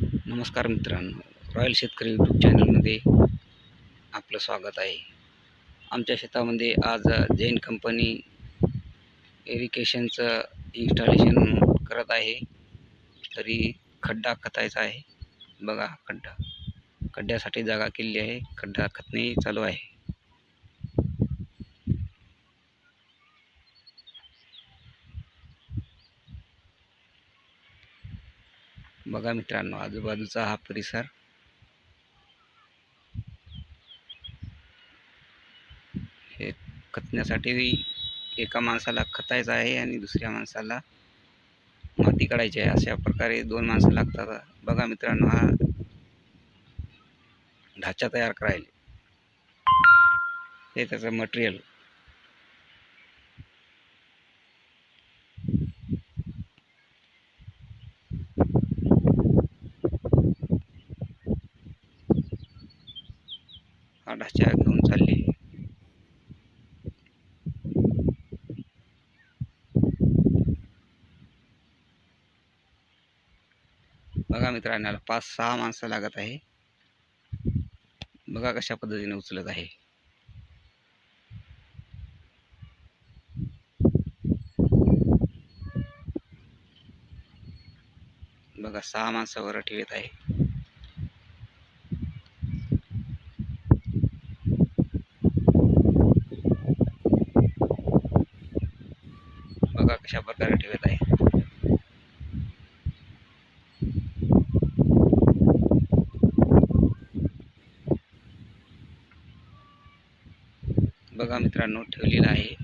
नमस्कार मित्रांनो, रॉयल शेतकरी यूट्यूब चॅनलमध्ये आपलं स्वागत आहे. आमच्या शेतामध्ये आज जैन कंपनी इरिगेशनचं इन्स्टॉलेशन करत आहे. तरी खड्डा खतायचा आहे. बघा खड्ड्यासाठी जागा केलेली आहे. खड्डा खतणे चालू आहे. बघा मित्रांनो, आजूबाजूचा हा परिसर. हे खतण्यासाठी एका माणसाला खतायचं आहे आणि दुसऱ्या माणसाला माती काढायची आहे. अशा प्रकारे 2 माणसं लागतात. बघा मित्रांनो, हा ढाचा तयार करायला हे त्याचं मटेरियल. हा ढाचा घेऊन चालले. बघा मित्रांनो, याला 5-6 माणसं लागत आहे. बघा कशा पद्धतीने उचलत आहे. बघा 6 माणसं वर ठेवत आहे. बघा कशा प्रकारे ठेवत आहे. बघा मित्रांनो, ठेवलेला आहे.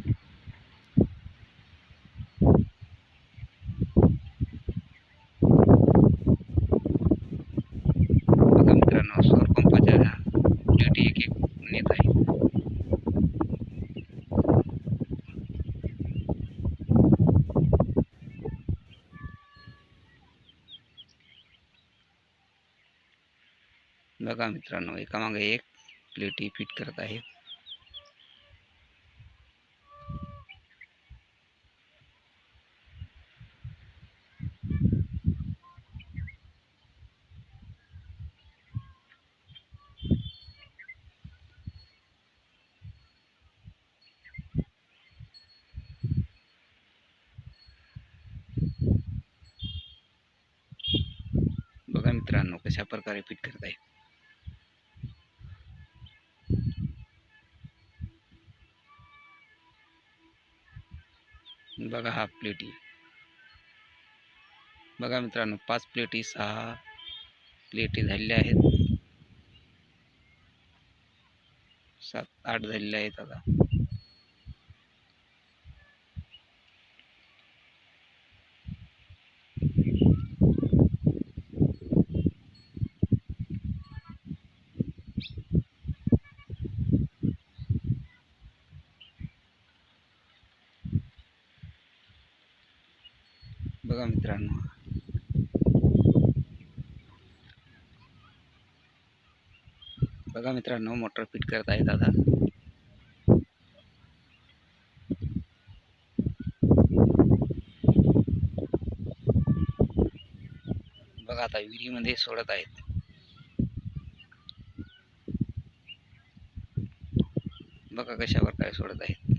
बघा मित्रांनो, सौर पंपाच्या प्लेटी एक एक नेत आहे. बघा मित्रांनो, एकामागे एक प्लेटी फिट करत आहेत. बघा मित्रांनो, कशा प्रकारे फिट करत आहे. बघा हा प्लेटी. बघा मित्रांनो, 5 प्लेटी 6 प्लेटी झालेल्या आहेत. 7-8 झालेल्या आहेत आता. बघा मित्रांनो, बघा मित्रांनो, मोटर फिट करत आहेत आता. बघा आता विहिरीमध्ये सोडत आहेत. बघा कशा प्रकारे सोडत आहेत.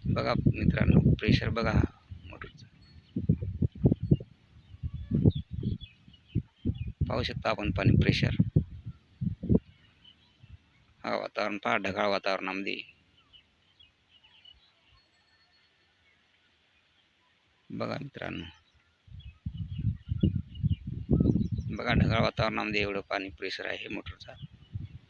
बघा मित्रांनो, प्रेशर बघा मोटरचं. पाहू शकता आपण पाणी प्रेशर. हा वातावरण पहा, ढगाळ वातावरणामध्ये. बघा मित्रांनो, बघा ढगाळ वातावरणामध्ये एवढं पाणी प्रेशर आहे मोटरचा.